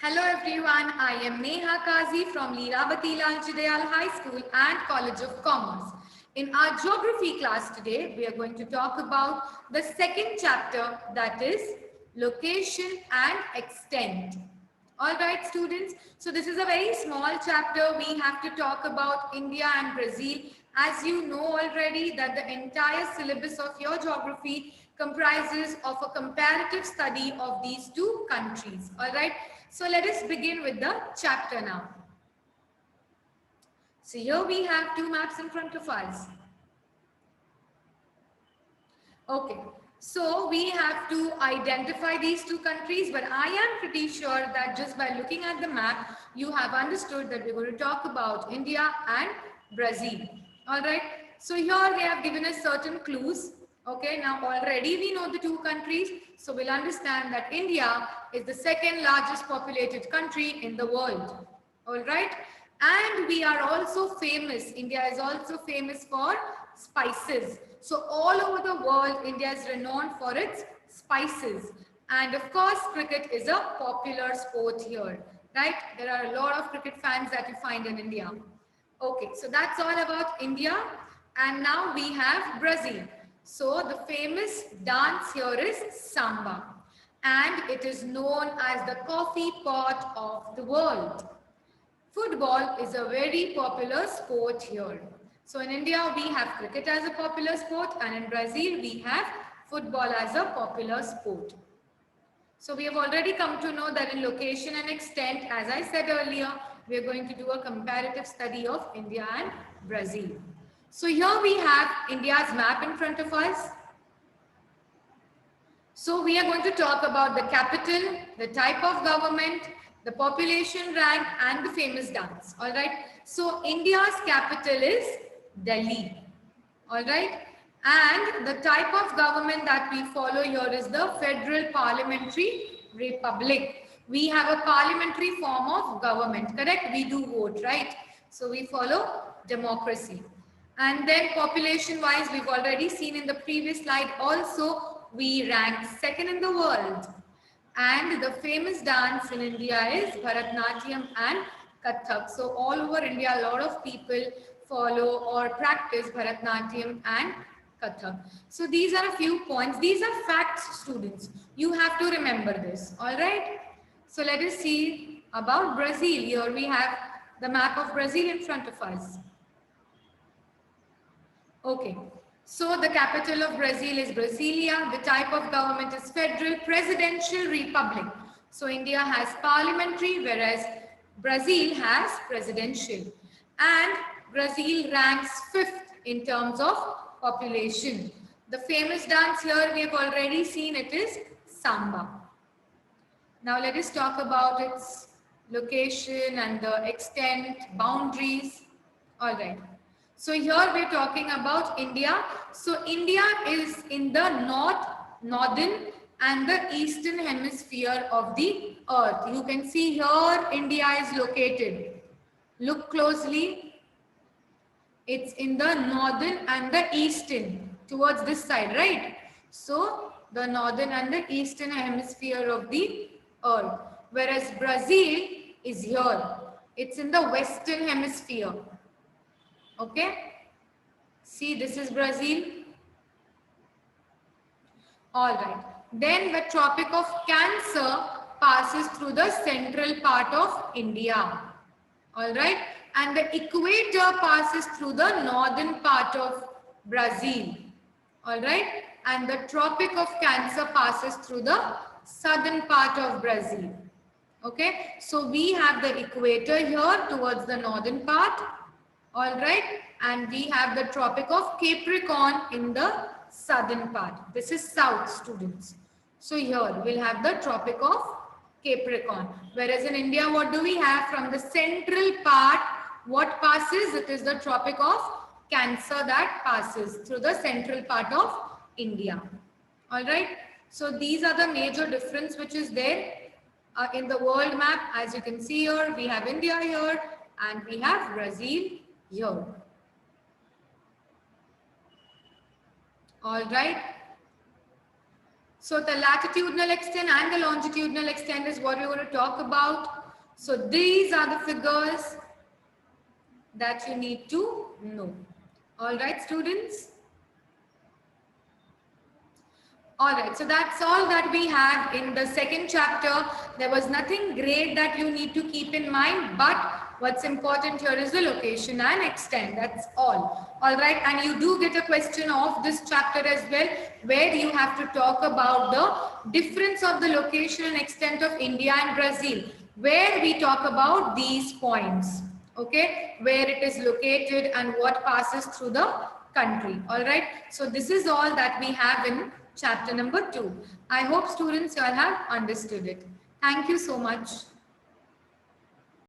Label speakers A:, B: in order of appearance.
A: Hello everyone, I am Neha Kazi from Leeravati Lal Jidayal High School and College of Commerce. In our geography class today, we are going to talk about the second chapter, that is location and extent. Alright students, so this is a very small chapter. We have to talk about India and Brazil. As you know already that the entire syllabus of your geography comprises of a comparative study of these two countries. Alright, so let us begin with the chapter now. So here we have two maps in front of us. Okay, so we have to identify these two countries, but I am pretty sure that just by looking at the map, you have understood that we're going to talk about India and Brazil. All right, so here they have given us certain clues. Okay, now already we know the two countries, so we'll understand that India is the second largest populated country in the world. All right, and we are also famous. India is also famous for spices. So all over the world, India is renowned for its spices. And of course, cricket is a popular sport here, right? There are a lot of cricket fans that you find in India. Okay, so that's all about India. And now we have Brazil. So the famous dance here is samba. And it is known as the coffee pot of the world. Football is a very popular sport here. So in India, we have cricket as a popular sport, and in Brazil, we have football as a popular sport. So we have already come to know that in location and extent, as I said earlier, we are going to do a comparative study of India and Brazil. So here we have India's map in front of us. So we are going to talk about the capital, the type of government, the population rank and the famous dance. All right. So India's capital is Delhi. All right. And the type of government that we follow here is the Federal Parliamentary Republic. We have a parliamentary form of government, correct? We do vote, right? So we follow democracy. And then population wise, we've already seen in the previous slide also, we rank second in the world. And the famous dance in India is Bharatanatyam and Kathak. So all over India, a lot of people follow or practice Bharatanatyam and Kathak. So these are a few points. These are facts, students. You have to remember this. All right. So let us see about Brazil. Here we have the map of Brazil in front of us. Okay. So the capital of Brazil is Brasilia. The type of government is federal presidential republic. So India has parliamentary, whereas Brazil has presidential. And Brazil ranks 5th in terms of population. The famous dance here we have already seen, it is samba. Now let us talk about its location and the extent, boundaries. All right. So here we're talking about India. So India is in the northern and the eastern hemisphere of the earth. You can see here India is located. Look closely. It's in the northern and the eastern towards this side, right? So the northern and the eastern hemisphere of the earth. Whereas Brazil is here. It's in the western hemisphere. Okay. See, this is Brazil. All right. Then the Tropic of Cancer passes through the central part of India. All right. And the equator passes through the northern part of Brazil. All right. And the Tropic of Cancer passes through the southern part of Brazil. Okay. So we have the equator here towards the northern part. All right. And we have the Tropic of Capricorn in the southern part. This is south, students. So here we'll have the Tropic of Capricorn. Whereas in India, what do we have? From the central part, what passes? It is the Tropic of Cancer that passes through the central part of India. All right. So these are the major difference which is there in the world map. As you can see here, we have India here and we have Brazil here. All right. So the latitudinal extent and the longitudinal extent is what we're going to talk about. So these are the figures that you need to know. All right, students? All right, so that's all that we had in the second chapter. There was nothing great that you need to keep in mind, but what's important here is the location and extent. That's all. All right, and you do get a question of this chapter as well, where you have to talk about the difference of the location and extent of India and Brazil, where we talk about these points, okay, where it is located and what passes through the country. All right, so this is all that we have in chapter number 2. I hope students all have understood it. Thank you so much.